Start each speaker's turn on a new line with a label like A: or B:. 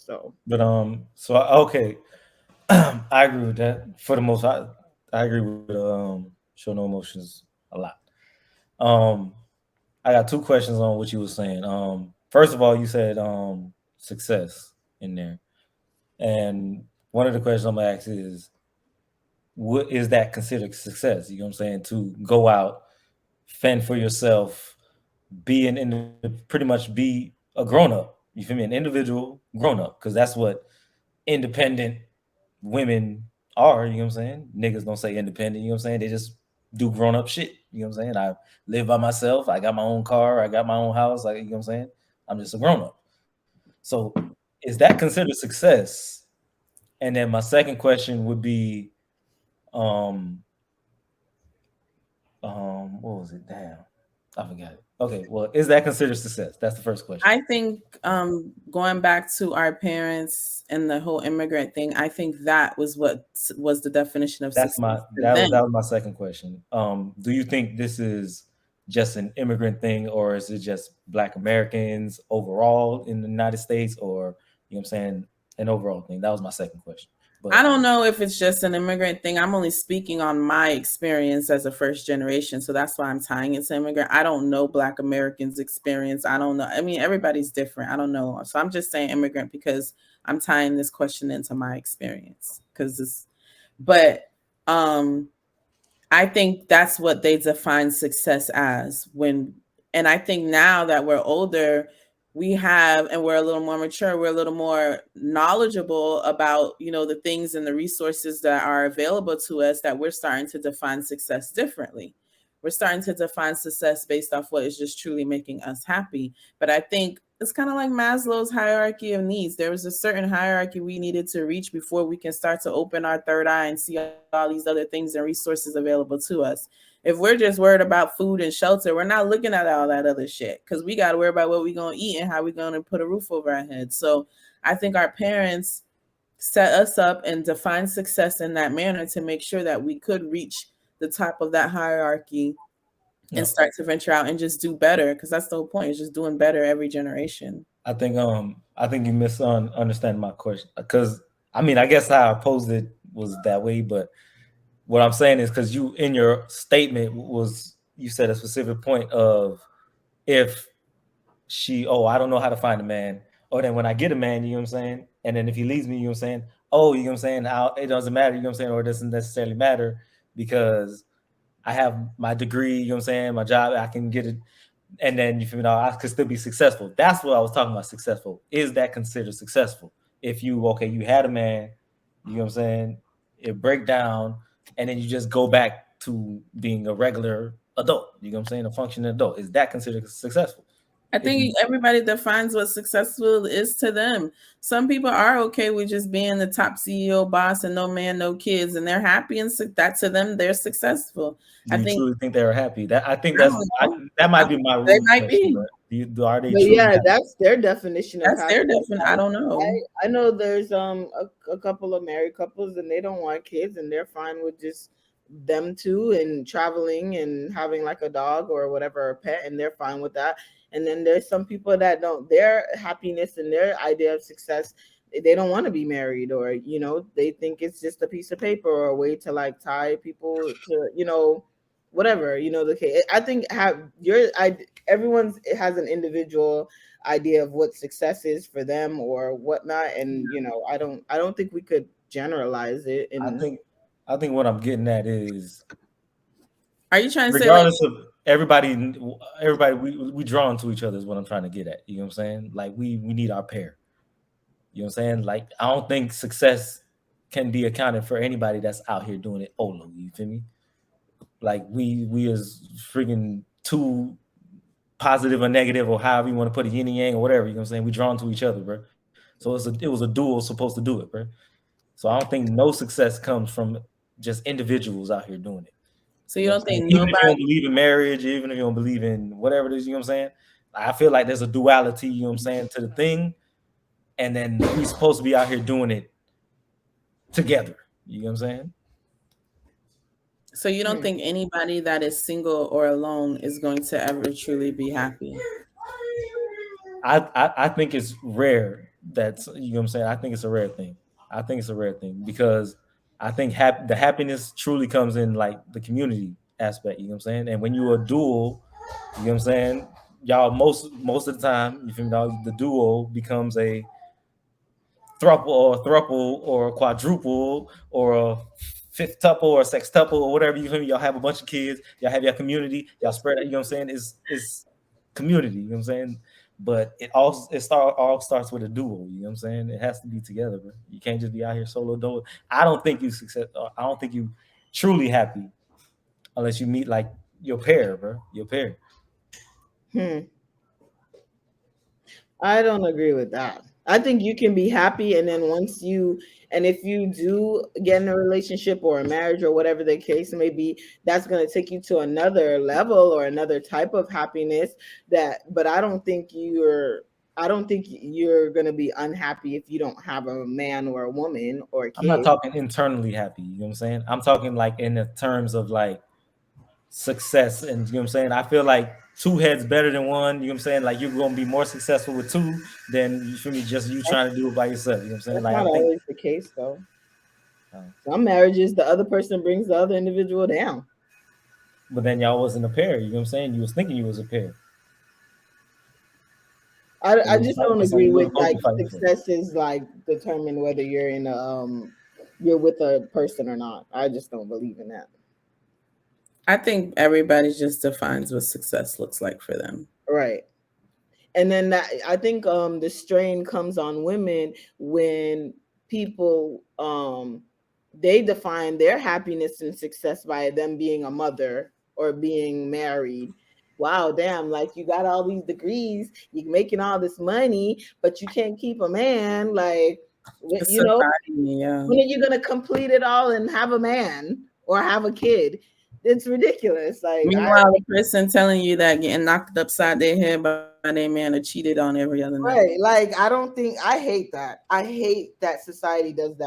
A: So,
B: Okay, I agree with that. For the most, I agree with show no emotions a lot. Um, I got two questions on what you were saying. First of all, you said success in there, and one of the questions I'm gonna ask is, what is that considered success? You know what I'm saying? To go out, fend for yourself, pretty much be a grown up. You feel me? An individual grown up, because that's what independent women are. You know what I'm saying? Niggas don't say independent. You know what I'm saying? They just do grown up shit. You know what I'm saying? I live by myself. I got my own car. I got my own house. Like, you know what I'm saying? I'm just a grown up. So, is that considered success? And then my second question would be, um, what was it? Damn, I forgot it. Okay, well, is that considered success? That's the first question.
C: I think going back to our parents and the whole immigrant thing, I think that was what was the definition of
B: That's
C: success
B: my
C: to them.
B: that was my second question. Do you think this is just an immigrant thing, or is it just Black Americans overall in the United States, or you know what I'm saying, an overall thing? That was my second question.
C: I
B: But
C: don't know if it's just an immigrant thing. I'm only speaking on my experience as a first generation. So that's why I'm tying it to immigrant. I don't know Black Americans' experience. I don't know. I mean, everybody's different. I don't know. So I'm just saying immigrant because I'm tying this question into my experience. But um, I think that's what they define success as and I think now that we're older, and we're a little more mature, we're a little more knowledgeable about, the things and the resources that are available to us, that we're starting to define success differently. We're starting to define success based off what is just truly making us happy. But I think it's kind of like Maslow's hierarchy of needs. There was a certain hierarchy we needed to reach before we can start to open our third eye and see all these other things and resources available to us. If we're just worried about food and shelter, we're not looking at all that other shit, because we got to worry about what we're going to eat and how we're going to put a roof over our heads. So I think our parents set us up and define success in that manner to make sure that we could reach the top of that hierarchy and
B: no,
C: start to venture out and just do better, because that's the whole point, is just doing better every generation.
B: I think you misunderstand my question, because I mean, I guess how I posed it was that way, but what I'm saying is, because you in your statement was, you said a specific point of, if I don't know how to find a man, or then when I get a man, you know what I'm saying, and then if he leaves me, you know what I'm saying, oh, you know what I'm saying, how it doesn't matter, you know what I'm saying, or it doesn't necessarily matter because I have my degree, you know what I'm saying, my job, I can get it, and then you feel me, I could still be successful. That's what I was talking about. Successful, is that considered successful? If you had a man, you know what I'm saying, it break down, and then you just go back to being a regular adult, you know what I'm saying, a functioning adult, is that considered successful?
C: I
B: If
C: think
B: you
C: everybody defines what successful is to them. Some people are okay with just being the top CEO boss and no man, no kids, and they're happy, and that to them they're successful.
B: Do
C: I
B: you
C: think
B: truly think they're happy? That I think
C: I don't know.
B: that
C: I,
B: might be my
C: they
B: rude
C: might
B: question,
C: be.
B: but are they
A: but
B: truly
A: yeah,
B: happy?
A: that's their definition of
C: That's their
A: happiness.
C: definition. I don't know.
A: I know there's a couple of married couples and they don't want kids and they're fine with just them two and traveling and having like a dog or whatever, a pet, and they're fine with that. And then there's some people that don't, their happiness and their idea of success, they don't want to be married, or they think it's just a piece of paper or a way to like tie people to, whatever, the case. I think everyone's, it has an individual idea of what success is for them or whatnot, and I don't think we could generalize it.
B: I
A: And
B: think I think what I'm getting at is,
C: Are you trying to say like
B: regardless of everybody, we drawn to each other is what I'm trying to get at. You know what I'm saying? Like, we need our pair. You know what I'm saying? Like, I don't think success can be accounted for anybody that's out here doing it Olo. You feel me? Like, we as freaking two, positive or negative, or however you want to put it, yin and yang or whatever. You know what I'm saying? We drawn to each other, bro. So it was a duel supposed to do it, bro. So I don't think no success comes from just individuals out here doing it.
C: so you
B: You know
C: don't
B: what I'm saying?
C: think
B: Even if you don't
C: nobody
B: believe in marriage, even if you don't believe in whatever it is, you know what I'm saying? I feel like there's a duality, you know what I'm saying, to the thing. And then we're supposed to be out here doing it together. You know what I'm saying?
C: so you don't
A: hmm,
C: think anybody that is single or alone is going to ever truly be happy?
B: I think it's rare that's, you know what I'm saying. I think it's a rare thing. I think it's a rare thing because I think the happiness truly comes in like the community aspect. You know what I'm saying. And when you're a dual, you know what I'm saying. Y'all most of the time, you feel me? The duo becomes a thruple or a quadruple or a fifth tuple or a sextuple or whatever, you feel me? Y'all have a bunch of kids, y'all have your community, y'all spread it, you know what I'm saying? It's community, you know what I'm saying? But all starts with a duo, you know what I'm saying? It has to be together, bro. You can't just be out here solo doing. I don't think you truly happy unless you meet like your pair, bro. Your pair.
A: I don't agree with that. I think you can be happy, and then if you do get in a relationship or a marriage or whatever the case may be, that's going to take you to another level or another type of happiness. But I don't think you're going to be unhappy if you don't have a man or a woman or a kid.
B: I'm not talking internally happy, you know what I'm saying? I'm talking like in the terms of like success, and you know what I'm saying? I feel like two heads better than one, you know what I'm saying? Like you're gonna be more successful with two than you feel me, just you trying to do it by yourself, you know what I'm saying?
A: That's
B: Like
A: not always the case though. Some marriages, the other person brings the other individual down.
B: But then y'all wasn't a pair, you know what I'm saying? You was thinking you was a pair.
A: I just don't agree with like success is like determine whether you're in you're with a person or not. I just don't believe in that.
C: I think everybody just defines what success looks like for them.
A: Right. And then I think the strain comes on women when people they define their happiness and success by them being a mother or being married. Wow, damn, like you got all these degrees, you're making all this money, but you can't keep a man. Like, you know, when are you going to complete it all and have a man or have a kid? It's ridiculous. Like,
C: meanwhile, the person telling you that getting knocked upside their head by their man or cheated on every other night.
A: Right. Like, I hate that. I hate that society does that.